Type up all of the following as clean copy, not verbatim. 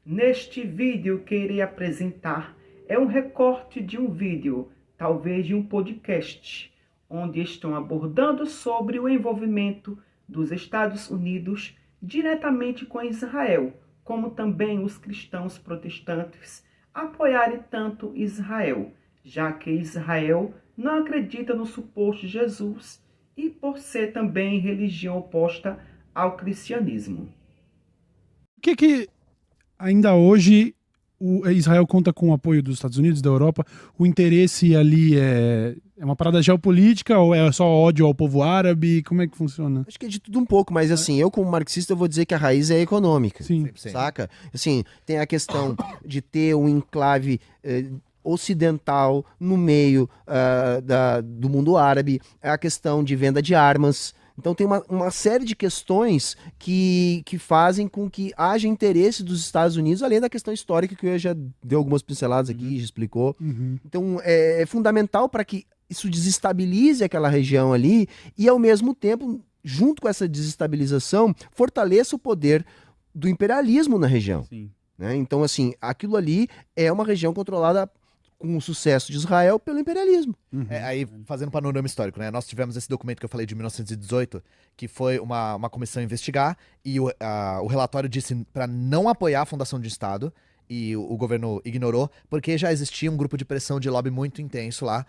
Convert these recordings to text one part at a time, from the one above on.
Neste vídeo que irei apresentar é um recorte de um vídeo, talvez de um podcast, onde estão abordando sobre o envolvimento dos Estados Unidos diretamente com Israel, como também os cristãos protestantes apoiarem tanto Israel, já que Israel não acredita no suposto Jesus e por ser também religião oposta ao cristianismo. Por que ainda hoje Israel conta com o apoio dos Estados Unidos, da Europa? O interesse ali é uma parada geopolítica ou é só ódio ao povo árabe? Como é que funciona? Acho que é de tudo um pouco, mas assim, eu como marxista eu vou dizer que a raiz é econômica. Sim. 100%. Saca? Assim, tem a questão de ter um enclave ocidental no meio do mundo árabe, a questão de venda de armas. Então tem uma série de questões que fazem com que haja interesse dos Estados Unidos, além da questão histórica que eu já deu algumas pinceladas aqui, já explicou. Uhum. Então é fundamental para que isso desestabilize aquela região ali e, ao mesmo tempo, junto com essa desestabilização, fortaleça o poder do imperialismo na região. Sim. Né? Então, assim, aquilo ali é uma região controlada com o sucesso de Israel pelo imperialismo. Uhum. Aí, fazendo um panorama histórico, né? Nós tivemos esse documento que eu falei de 1918, que foi uma comissão investigar, e o relatório disse para não apoiar a fundação de Estado, e o governo ignorou, porque já existia um grupo de pressão de lobby muito intenso lá.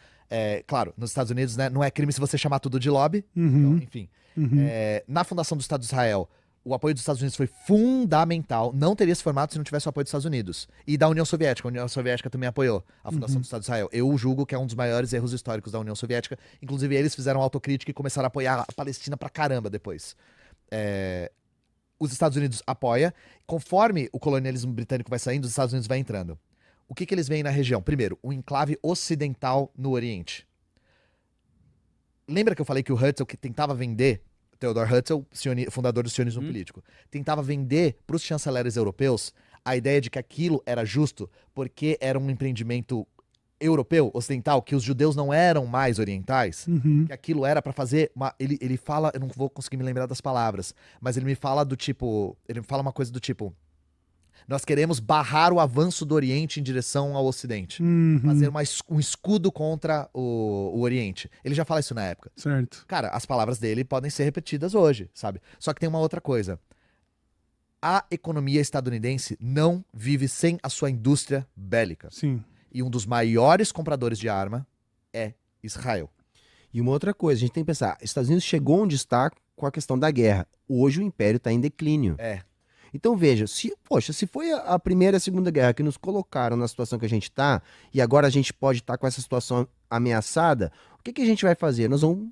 Claro, nos Estados Unidos, né, não é crime se você chamar tudo de lobby, Uhum. então, enfim. Uhum. Na fundação do Estado de Israel, o apoio dos Estados Unidos foi fundamental. Não teria se formado se não tivesse o apoio dos Estados Unidos. E da União Soviética. A União Soviética também apoiou a fundação do Estado de Israel. Eu julgo que é um dos maiores erros históricos da União Soviética. Inclusive, eles fizeram autocrítica e começaram a apoiar a Palestina pra caramba depois. Os Estados Unidos apoiam. Conforme o colonialismo britânico vai saindo, os Estados Unidos vai entrando. O que eles veem na região? Primeiro, o enclave ocidental no Oriente. Lembra que eu falei que o Herzl que tentava vender, Theodor Herzl, fundador do sionismo político, tentava vender para os chanceleres europeus a ideia de que aquilo era justo porque era um empreendimento europeu, ocidental, que os judeus não eram mais orientais, Uhum. que aquilo era para fazer ele fala, eu não vou conseguir me lembrar das palavras, mas ele me fala do tipo, ele me fala uma coisa do tipo: nós queremos barrar o avanço do Oriente em direção ao Ocidente. Uhum. Fazer um escudo contra o Oriente. Ele já fala isso na época. Certo. Cara, as palavras dele podem ser repetidas hoje, sabe? Só que tem uma outra coisa. A economia estadunidense não vive sem a sua indústria bélica. Sim. E um dos maiores compradores de arma é Israel. E uma outra coisa, a gente tem que pensar, Estados Unidos chegou onde está com a questão da guerra. Hoje o Império está em declínio. Então veja, se foi a Primeira e a Segunda Guerra que nos colocaram na situação que a gente está, e agora a gente pode estar com essa situação ameaçada, o que a gente vai fazer? Nós vamos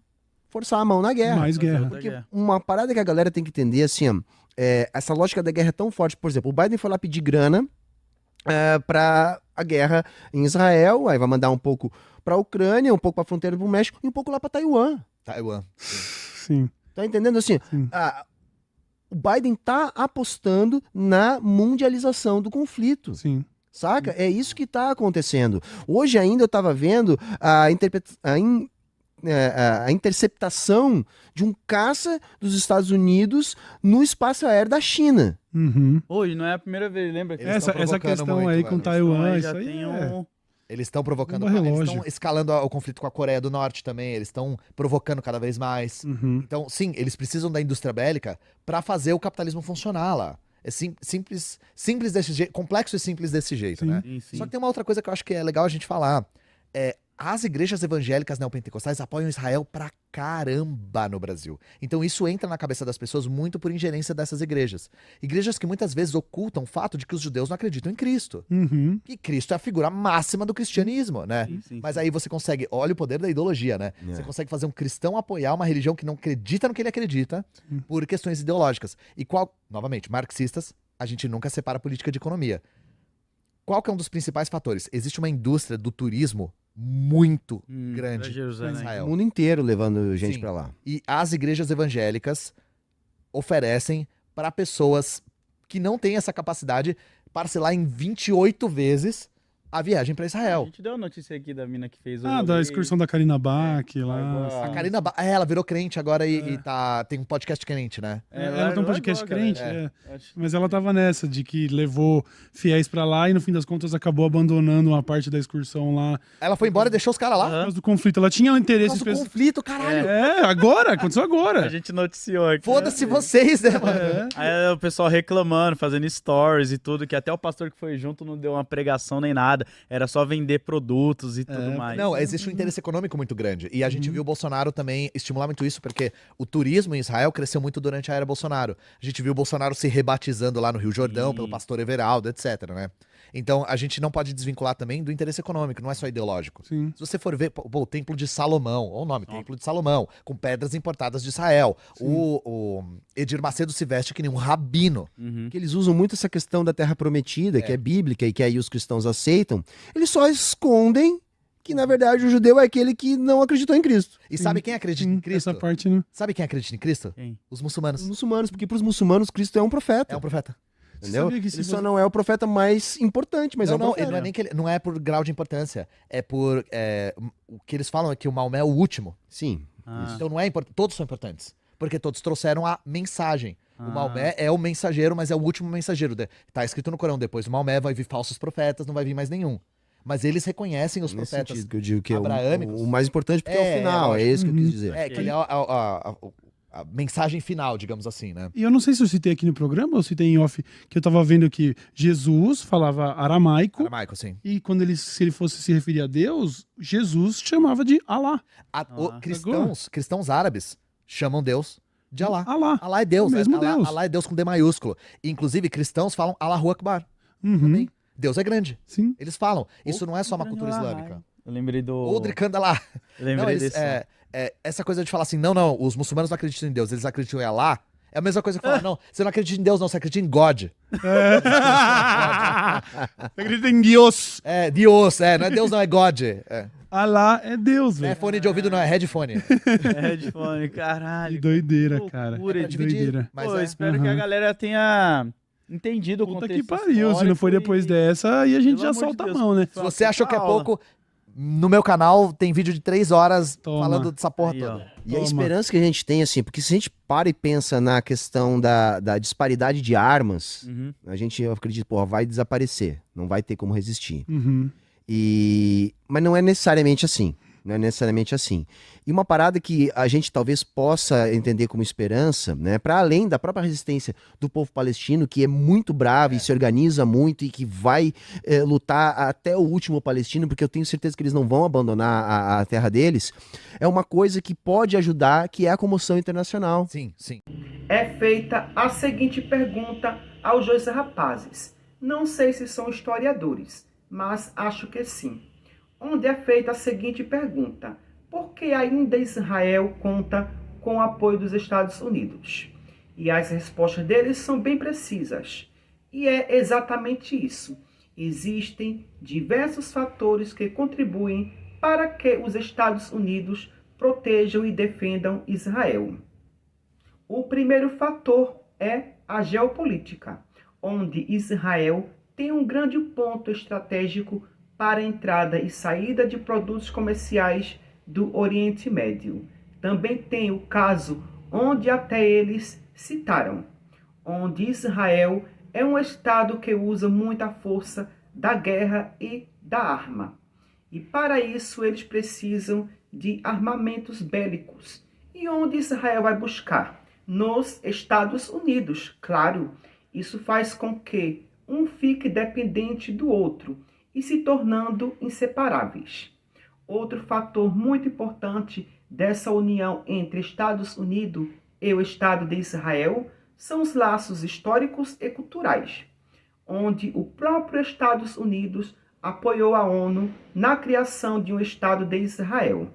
forçar a mão na guerra. Mais guerra. Porque uma parada que a galera tem que entender, assim, ó, essa lógica da guerra é tão forte. Por exemplo, o Biden foi lá pedir grana para a guerra em Israel, aí vai mandar um pouco para a Ucrânia, um pouco para a fronteira do México e um pouco lá para Taiwan. Taiwan. Sim. Tá entendendo? Assim, Sim. o Biden tá apostando na mundialização do conflito. Sim. Saca? É isso que tá acontecendo. Hoje ainda eu tava vendo a interceptação de um caça dos Estados Unidos no espaço aéreo da China. Uhum. Hoje não é a primeira vez, lembra? Que Eles Essa estão questão provocando aí muito, com velho. Taiwan, já isso aí tem é... Eles estão provocando, Bomba eles relógio. estão escalando o conflito com a Coreia do Norte também, eles estão provocando cada vez mais. Uhum. Então, sim, eles precisam da indústria bélica para fazer o capitalismo funcionar lá. É simples desse jeito, complexo e simples desse jeito, Sim. né? Sim, sim. Só que tem uma outra coisa que eu acho que é legal a gente falar. As igrejas evangélicas neopentecostais apoiam Israel pra caramba no Brasil. Então isso entra na cabeça das pessoas muito por ingerência dessas igrejas. Igrejas que muitas vezes ocultam o fato de que os judeus não acreditam em Cristo. Uhum. Que Cristo é a figura máxima do cristianismo, né? Sim, Mas sim. aí você consegue, olha o poder da ideologia, né? Você consegue fazer um cristão apoiar uma religião que não acredita no que ele acredita por questões ideológicas. E novamente, marxistas, a gente nunca separa política de economia. Qual que é um dos principais fatores? Existe uma indústria do turismo muito grande pra em Jerusalém. O Israel. mundo inteiro levando gente Sim. pra lá. E as igrejas evangélicas oferecem para pessoas que não têm essa capacidade parcelar em 28 vezes a viagem para A Israel. gente deu a notícia aqui da mina que fez o Ah, da excursão da Karina Bach lá. A Karina, ela virou crente agora e tem um podcast crente, né? Ela tem um podcast crente, galera. mas ela tava nessa, de que levou fiéis pra lá e no fim das contas acabou abandonando uma parte da excursão lá. Ela foi embora e deixou os caras lá. Por causa do conflito. Ela tinha um interesse... Nossa, conflito, caralho. Agora, aconteceu agora. A gente noticiou aqui. Foda-se vocês, né, mano? Aí o pessoal reclamando, fazendo stories e tudo, que até o pastor que foi junto não deu uma pregação nem nada. Era só vender produtos e tudo mais. Não, existe um interesse econômico muito grande. E a gente viu o Bolsonaro também estimular muito isso, porque o turismo em Israel cresceu muito durante a era Bolsonaro. A gente viu o Bolsonaro se rebatizando lá no Rio Jordão pelo pastor Everaldo, etc, né? Então, a gente não pode desvincular também do interesse econômico, não é só ideológico. Sim. Se você for ver, o Templo de Salomão, olha o nome, Templo de Salomão, com pedras importadas de Israel. O Edir Macedo se veste que nem um rabino. Que eles usam muito essa questão da Terra Prometida, que é bíblica e que aí os cristãos aceitam. Eles só escondem que, na verdade, o judeu é aquele que não acreditou em Cristo. E sabe quem acredita em Cristo? Essa parte, né? Sabe quem acredita em Cristo? Quem? Os muçulmanos. Os muçulmanos, porque para os muçulmanos Cristo é um profeta. É um profeta. Entendeu? Sabia que se Ele só você- não é o profeta mais importante, mas é um Não, profeta. não é nem que não é por grau de importância. É por. O que eles falam é que o Maomé é o último. Sim. Ah. Então não é importante. Todos são importantes. Porque todos trouxeram a mensagem. O Ah. Maomé é o mensageiro, mas é o último mensageiro. Tá escrito no Corão, depois do Maomé vai vir falsos profetas, não vai vir mais nenhum. Mas eles reconhecem os Nesse profetas. sentido que eu digo que é abraâmicos. o mais importante porque é o final, é isso que eu quis dizer. É, que ele é a mensagem final, digamos assim, né? E eu não sei se eu citei aqui no programa ou citei em off, que eu tava vendo que Jesus falava aramaico. Aramaico, sim. E quando ele, se ele fosse se referir a Deus, Jesus chamava de Alá. Cristãos árabes chamam Deus de Alá. Alá. Alá é Deus, É o mesmo Alá, Deus. Alá é Deus com D maiúsculo. Inclusive, cristãos falam Allahu Akbar. Uhum. Também. Deus é grande. Sim. Eles falam. Isso não é só uma cultura islâmica. Eu lembrei do... Odricanda lá. Eu lembrei Não, eles, desse. essa coisa de falar assim, não, os muçulmanos não acreditam em Deus, eles acreditam em Alá. É a mesma coisa que falar, não, você não acredita em Deus, não, você acredita em God. Acredita em Deus. É, Deus, não é Deus, não, é God. Alá é Deus, Não é velho. fone de ouvido, não, é headphone. Headphone, Que caralho. doideira, que cara. loucura, Que é pra doideira. Mas Pô, é. espero que a galera tenha entendido o Puta contexto que pariu, se não histórico foi depois e- dessa, aí a gente Pelo já amor de solta a Deus. mão, né? Se você achou que é Aula. pouco, no meu canal tem vídeo de 3 horas Toma. falando dessa porra Aí, ó. toda. E a Toma. esperança que a gente tem, assim, porque se a gente para e pensa na questão da disparidade de armas, Uhum. a gente acredita, pô, vai desaparecer, não vai ter como resistir. Uhum. Mas não é necessariamente assim. Não é necessariamente assim. E uma parada que a gente talvez possa entender como esperança, né, para além da própria resistência do povo palestino, que é muito bravo e se organiza muito e que vai lutar até o último palestino, porque eu tenho certeza que eles não vão abandonar a terra deles, é uma coisa que pode ajudar, que é a comoção internacional. Sim, sim. É feita a seguinte pergunta aos dois rapazes. Não sei se são historiadores, mas acho que sim. Onde é feita a seguinte pergunta: por que ainda Israel conta com o apoio dos Estados Unidos? E as respostas deles são bem precisas. E é exatamente isso. Existem diversos fatores que contribuem para que os Estados Unidos protejam e defendam Israel. O primeiro fator é a geopolítica, onde Israel tem um grande ponto estratégico para a entrada e saída de produtos comerciais do Oriente Médio. Também tem o caso onde até eles citaram, onde Israel é um estado que usa muita força da guerra e da arma. E para isso eles precisam de armamentos bélicos. E onde Israel vai buscar? Nos Estados Unidos, claro. Isso faz com que um fique dependente do outro e se tornando inseparáveis. Outro fator muito importante dessa união entre Estados Unidos e o Estado de Israel são os laços históricos e culturais, onde o próprio Estados Unidos apoiou a ONU na criação de um Estado de Israel.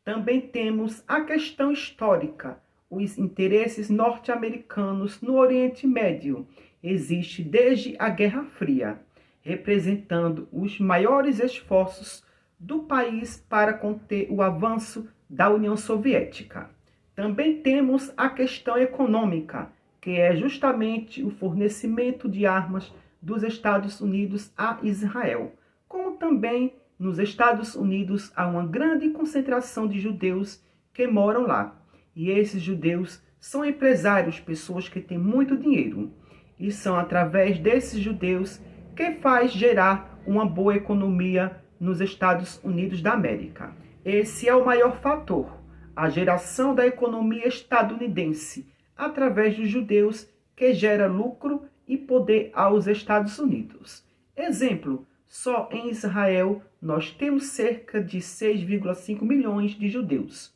Também temos a questão histórica, os interesses norte-americanos no Oriente Médio. Existe desde a Guerra Fria, representando os maiores esforços do país para conter o avanço da União Soviética. Também temos a questão econômica, que é justamente o fornecimento de armas dos Estados Unidos a Israel, como também nos Estados Unidos há uma grande concentração de judeus que moram lá. E esses judeus são empresários, pessoas que têm muito dinheiro. E são através desses judeus que faz gerar uma boa economia nos Estados Unidos da América. Esse é o maior fator, a geração da economia estadunidense, através dos judeus, que gera lucro e poder aos Estados Unidos. Exemplo, só em Israel nós temos cerca de 6,5 milhões de judeus.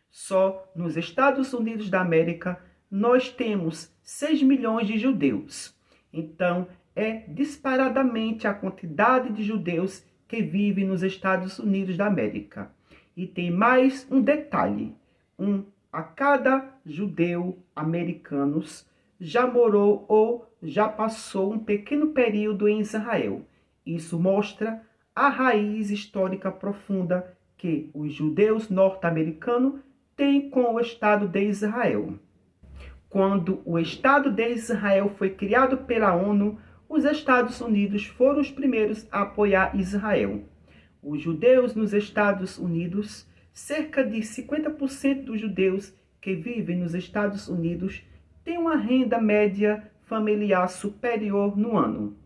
Só nos Estados Unidos da América nós temos 6 milhões de judeus. Então, é disparadamente a quantidade de judeus que vivem nos Estados Unidos da América. E tem mais um detalhe. A cada judeu americano já morou ou já passou um pequeno período em Israel. Isso mostra a raiz histórica profunda que os judeus norte-americanos têm com o Estado de Israel. Quando o Estado de Israel foi criado pela ONU, os Estados Unidos foram os primeiros a apoiar Israel. Os judeus nos Estados Unidos, cerca de 50% dos judeus que vivem nos Estados Unidos têm uma renda média familiar superior no ano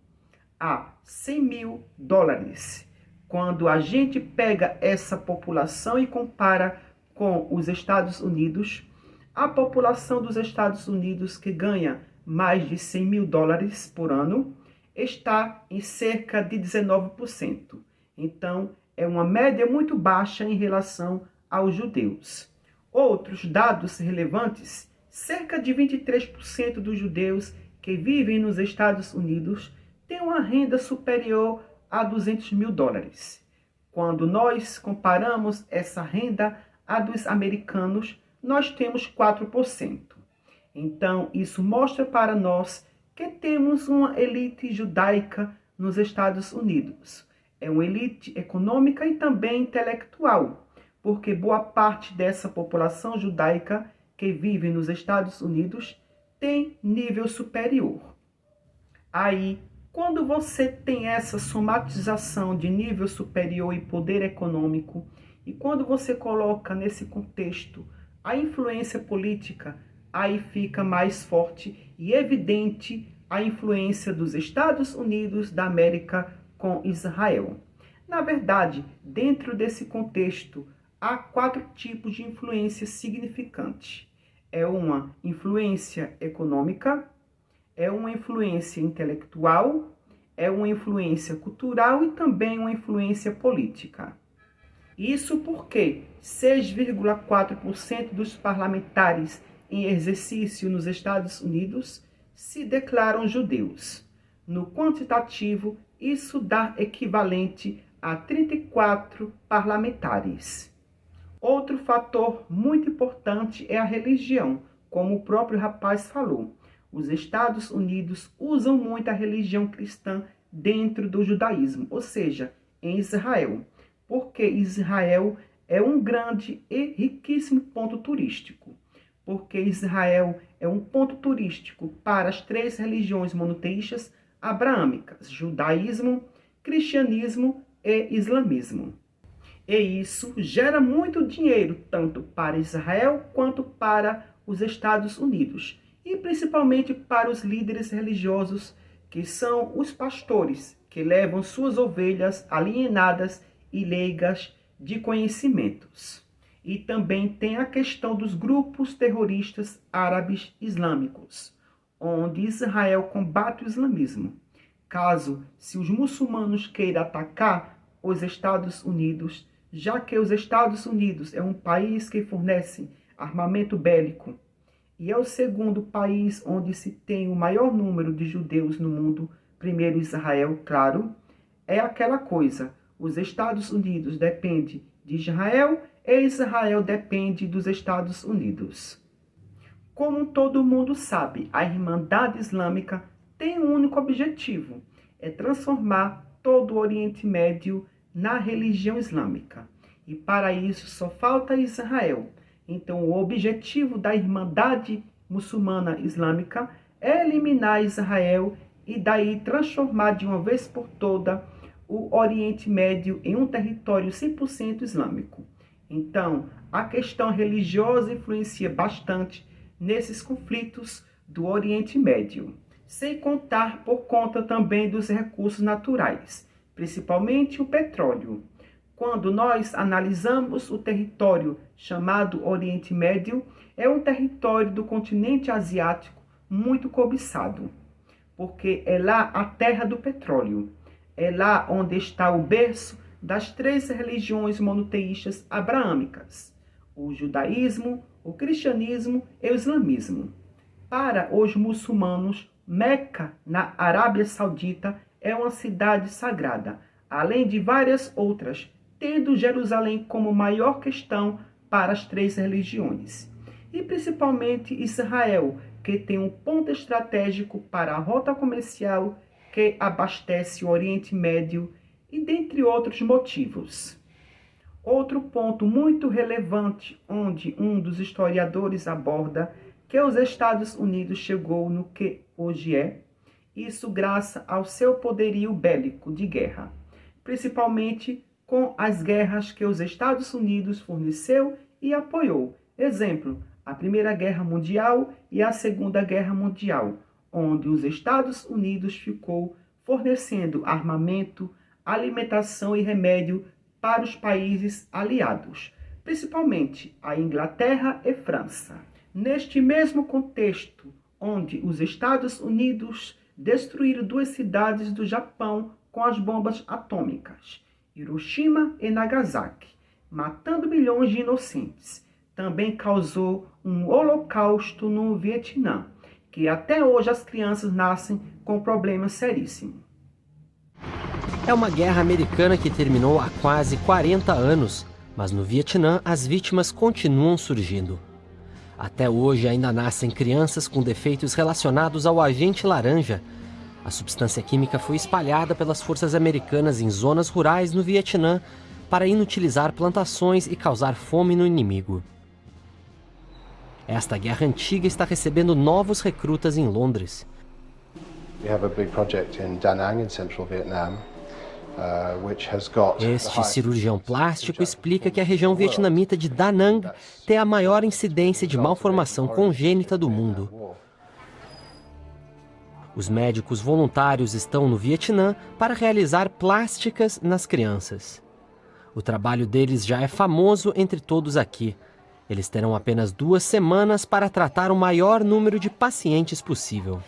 a $100.000. Quando a gente pega essa população e compara com os Estados Unidos, a população dos Estados Unidos que ganha mais de $100.000 por ano está em cerca de 19%. Então, é uma média muito baixa em relação aos judeus. Outros dados relevantes, cerca de 23% dos judeus que vivem nos Estados Unidos têm uma renda superior a $200.000. Quando nós comparamos essa renda à dos americanos, nós temos 4%. Então, isso mostra para nós que temos uma elite judaica nos Estados Unidos. É uma elite econômica e também intelectual, porque boa parte dessa população judaica que vive nos Estados Unidos tem nível superior. Aí, quando você tem essa somatização de nível superior e poder econômico, e quando você coloca nesse contexto a influência política, aí fica mais forte e evidente a influência dos Estados Unidos da América com Israel. Na verdade, dentro desse contexto, há 4 tipos de influência significante. É uma influência econômica, é uma influência intelectual, é uma influência cultural e também uma influência política. Isso porque 6,4% dos parlamentares em exercício nos Estados Unidos se declaram judeus. No quantitativo, isso dá equivalente a 34 parlamentares. Outro fator muito importante é a religião, como o próprio rapaz falou. Os Estados Unidos usam muito a religião cristã dentro do judaísmo, ou seja, em Israel, porque Israel é um grande e riquíssimo ponto turístico. Porque Israel é um ponto turístico para as 3 religiões monoteístas abraâmicas, judaísmo, cristianismo e islamismo. E isso gera muito dinheiro, tanto para Israel quanto para os Estados Unidos, e principalmente para os líderes religiosos, que são os pastores, que levam suas ovelhas alienadas e leigas de conhecimentos. E também tem a questão dos grupos terroristas árabes islâmicos, onde Israel combate o islamismo. Se os muçulmanos queiram atacar os Estados Unidos, já que os Estados Unidos é um país que fornece armamento bélico e é o segundo país onde se tem o maior número de judeus no mundo, primeiro Israel, claro, é aquela coisa, os Estados Unidos dependem de Israel e Israel depende dos Estados Unidos. Como todo mundo sabe, a Irmandade Islâmica tem um único objetivo, é transformar todo o Oriente Médio na religião islâmica. E para isso só falta Israel. Então o objetivo da Irmandade Muçulmana Islâmica é eliminar Israel e daí transformar de uma vez por toda o Oriente Médio em um território 100% islâmico. Então, a questão religiosa influencia bastante nesses conflitos do Oriente Médio, sem contar por conta também dos recursos naturais, principalmente o petróleo. Quando nós analisamos o território chamado Oriente Médio, é um território do continente asiático muito cobiçado, porque é lá a terra do petróleo, é lá onde está o berço das 3 religiões monoteístas abraâmicas, o judaísmo, o cristianismo e o islamismo. Para os muçulmanos, Meca, na Arábia Saudita, é uma cidade sagrada, além de várias outras, tendo Jerusalém como maior questão para as 3 religiões. E principalmente Israel, que tem um ponto estratégico para a rota comercial que abastece o Oriente Médio e dentre outros motivos. Outro ponto muito relevante, onde um dos historiadores aborda que os Estados Unidos chegou no que hoje é, isso graças ao seu poderio bélico de guerra, principalmente com as guerras que os Estados Unidos forneceu e apoiou. Exemplo, a Primeira Guerra Mundial e a Segunda Guerra Mundial, onde os Estados Unidos ficou fornecendo armamento, alimentação e remédio para os países aliados, principalmente a Inglaterra e França. Neste mesmo contexto, onde os Estados Unidos destruíram 2 cidades do Japão com as bombas atômicas, Hiroshima e Nagasaki, matando milhões de inocentes. Também causou um holocausto no Vietnã, que até hoje as crianças nascem com problemas seríssimos. É uma guerra americana que terminou há quase 40 anos, mas no Vietnã as vítimas continuam surgindo. Até hoje ainda nascem crianças com defeitos relacionados ao agente laranja. A substância química foi espalhada pelas forças americanas em zonas rurais no Vietnã para inutilizar plantações e causar fome no inimigo. Esta guerra antiga está recebendo novos recrutas em Londres. We have a big project in Da Nang in central Vietnam. Este cirurgião plástico explica que a região vietnamita de Da Nang tem a maior incidência de malformação congênita do mundo. Os médicos voluntários estão no Vietnã para realizar plásticas nas crianças. O trabalho deles já é famoso entre todos aqui. Eles terão apenas 2 semanas para tratar o maior número de pacientes possível.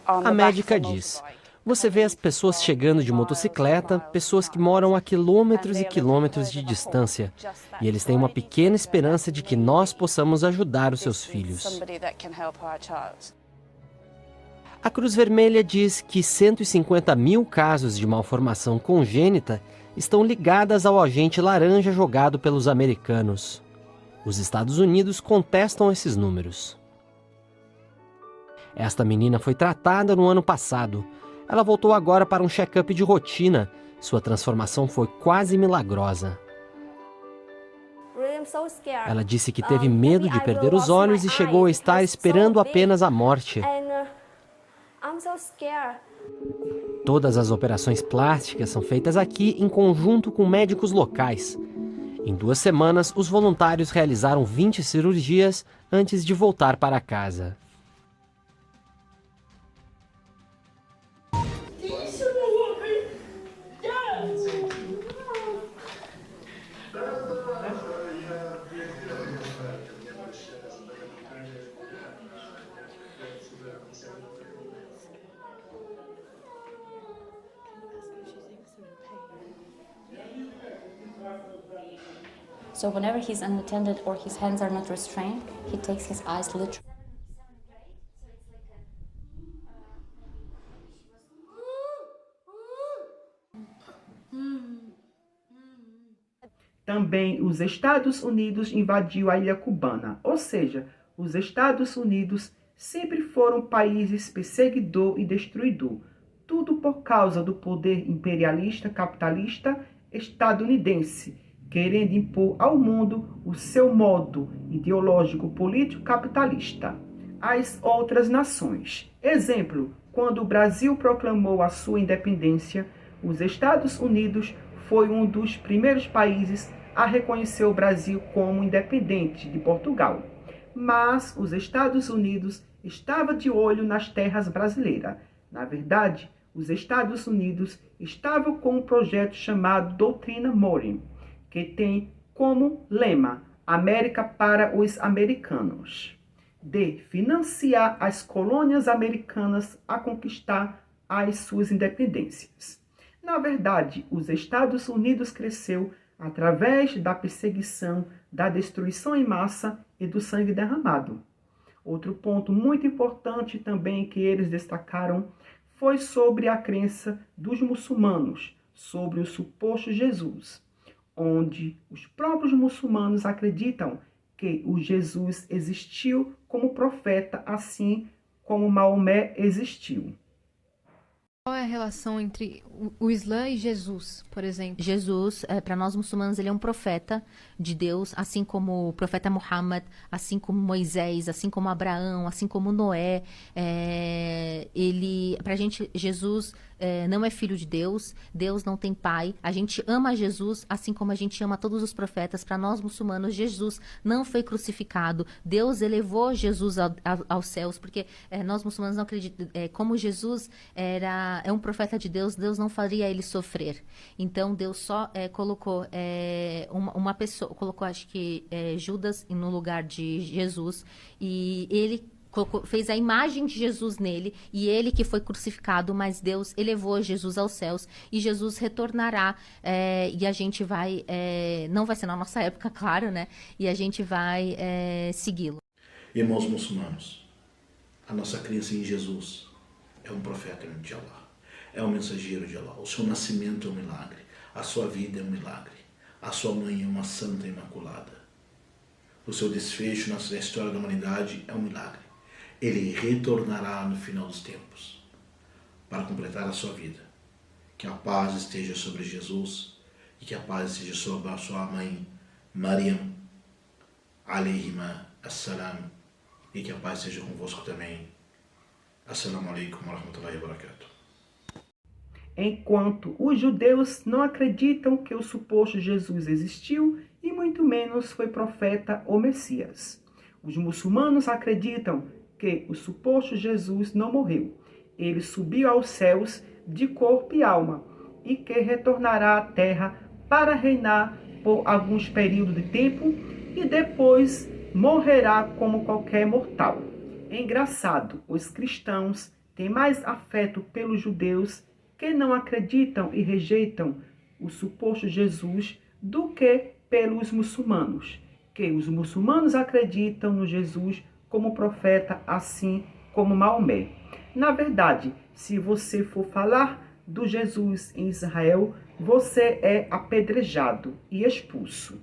A médica diz: você vê as pessoas chegando de motocicleta, pessoas que moram a quilômetros e quilômetros de distância, e eles têm uma pequena esperança de que nós possamos ajudar os seus filhos. A Cruz Vermelha diz que 150 mil casos de malformação congênita estão ligadas ao agente laranja jogado pelos americanos. Os Estados Unidos contestam esses números. Esta menina foi tratada no ano passado. Ela voltou agora para um check-up de rotina. Sua transformação foi quase milagrosa. Ela disse que teve medo de perder os olhos e chegou a estar esperando apenas a morte. Todas as operações plásticas são feitas aqui em conjunto com médicos locais. Em 2 semanas, os voluntários realizaram 20 cirurgias antes de voltar para casa. So whenever he's unattended or his hands are not restrained, he takes his eyes literally. Também os Estados Unidos invadiu a ilha cubana, ou seja, os Estados Unidos sempre foram países perseguidor e destruidor, tudo por causa do poder imperialista capitalista estadunidense, querendo impor ao mundo o seu modo ideológico político capitalista. as outras nações. Exemplo, quando o Brasil proclamou a sua independência, os Estados Unidos foi um dos primeiros países a reconhecer o Brasil como independente de Portugal. Mas os Estados Unidos estavam de olho nas terras brasileiras. Na verdade, os Estados Unidos estavam com um projeto chamado Doutrina Monroe, que tem como lema América para os americanos, de financiar as colônias americanas a conquistar as suas independências. Na verdade, os Estados Unidos cresceu através da perseguição, da destruição em massa e do sangue derramado. Outro ponto muito importante também que eles destacaram foi sobre a crença dos muçulmanos sobre o suposto Jesus, onde os próprios muçulmanos acreditam que o Jesus existiu como profeta, assim como Maomé existiu. Qual é a relação entre o Islã e Jesus, por exemplo? Jesus, para nós muçulmanos, ele é um profeta de Deus, assim como o profeta Muhammad, assim como Moisés, assim como Abraão, assim como Noé. Pra gente, Jesus não é filho de Deus, Deus não tem pai. A gente ama Jesus, assim como a gente ama todos os profetas. Para nós muçulmanos, Jesus não foi crucificado. Deus elevou Jesus aos céus, porque nós muçulmanos não acreditamos. Como Jesus é um profeta de Deus, Deus não faria ele sofrer. Então, Deus só colocou uma pessoa, colocou, acho que, Judas no lugar de Jesus, e ele fez a imagem de Jesus nele, e ele que foi crucificado, mas Deus elevou Jesus aos céus, e Jesus retornará, e a gente vai, não vai ser na nossa época, claro, né? E a gente vai segui-lo. Irmãos muçulmanos, a nossa crença em Jesus é um profeta de Allah. É um mensageiro de Allah. O seu nascimento é um milagre. A sua vida é um milagre. A sua mãe é uma santa imaculada. O seu desfecho na história da humanidade é um milagre. Ele retornará no final dos tempos para completar a sua vida. Que a paz esteja sobre Jesus e que a paz esteja sobre a sua mãe Maryam, alayhima assalam, e que a paz esteja convosco também. Assalamu alaikum wa rahmatullahi wa barakatuh. Enquanto os judeus não acreditam que o suposto Jesus existiu e muito menos foi profeta ou Messias. Os muçulmanos acreditam que o suposto Jesus não morreu. Ele subiu aos céus de corpo e alma e que retornará à terra para reinar por alguns períodos de tempo e depois morrerá como qualquer mortal. É engraçado, os cristãos têm mais afeto pelos judeus que não acreditam e rejeitam o suposto Jesus do que pelos muçulmanos, que os muçulmanos acreditam no Jesus como profeta, assim como Maomé. Na verdade, se você for falar do Jesus em Israel, você é apedrejado e expulso.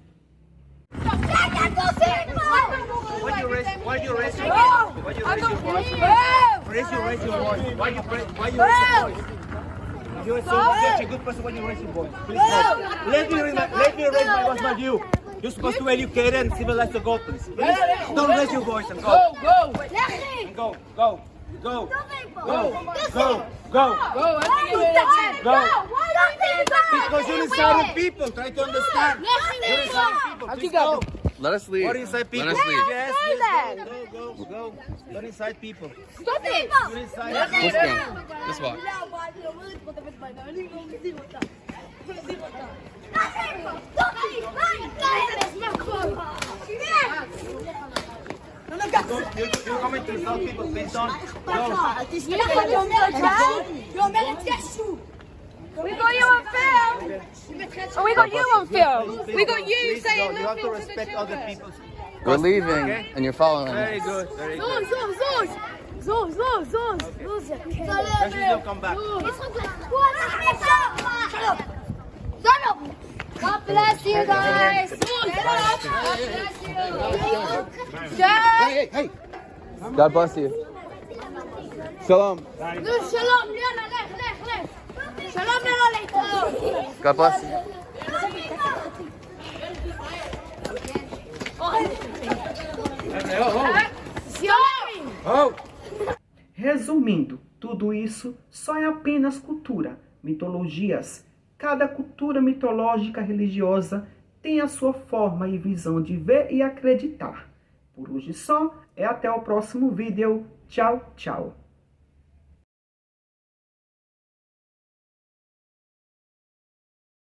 You're such a good person when you raise your voice. Please help. Let me raise my voice by you. You're supposed to be educated and civilized to God, please. Don't raise your voice and go. Go. Go. Go. Go. Go. Go. Go. Because you're inside people. Try to understand. You're inside people. Please go. Let us leave. What inside people? Let us leave. Yes. Go. You're inside people. Stop it. You're inside. Let's go. Let's walk. You're coming to insult people. Please don't. We got you on film. Oh, we got you on film. We got you saying You have nothing to to the respect other children. people's. We're leaving, Okay? and you're following Very us. good. Very good. Let's will come back. God bless you guys. Hey. God bless you. Shalom. Shalom. Shalom alaikum. God bless you. Shalom. Resumindo, tudo isso só é apenas cultura, mitologias. Cada cultura mitológica religiosa tem a sua forma e visão de ver e acreditar. Por hoje só, até o próximo vídeo. Tchau, tchau.